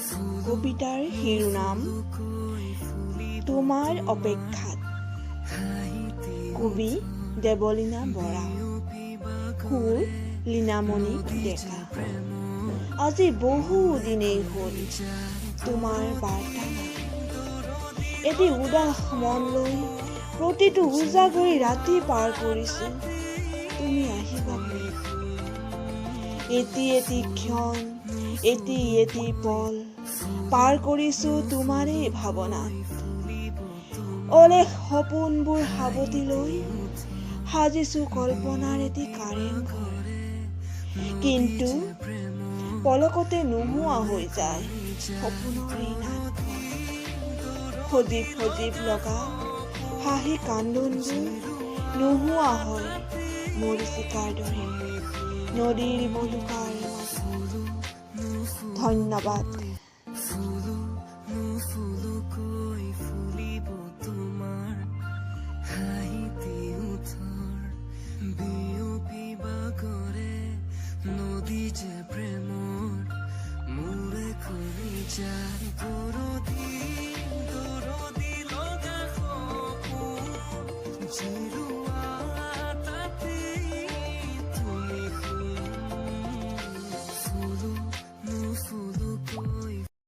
কবিতাৰ শিৰোনাম তোমাৰ অপেক্ষাত। কবি দেৱলীনা বৰা, সুৰ লীনামণি ডেকা। আজি বহু দিনেই হ'ল তোমাৰ বাৰ্তা নাই। এটি উদাস মন লৈ প্ৰতিটো উজাগৰি ৰাতি পাৰ কৰিছো তুমি আহিবা বুলি। এটি এটি ক্ষণ, এটি এটি পল পাৰ কৰিছো তোমাৰেই ভাৱনাত। অলেখ সপোনবোৰ সাৱটি লৈ সাজিছো কল্পনাৰ এটি কাৰেংঘৰ। কিন্তু পলকতে নোহোৱা হৈ যায় সপোনৰ এই নাটঘৰ। সজীৱ সজীৱ লগা হাঁহি কান্দোনবোৰ নোহোৱা হয় মৰীচিকাৰ দৰে নদীৰ বলুকাৰ মাজত। ধন্যবাদ। নদী যে প্ৰেমৰ মোৰে কলিজাৰ দৰদী।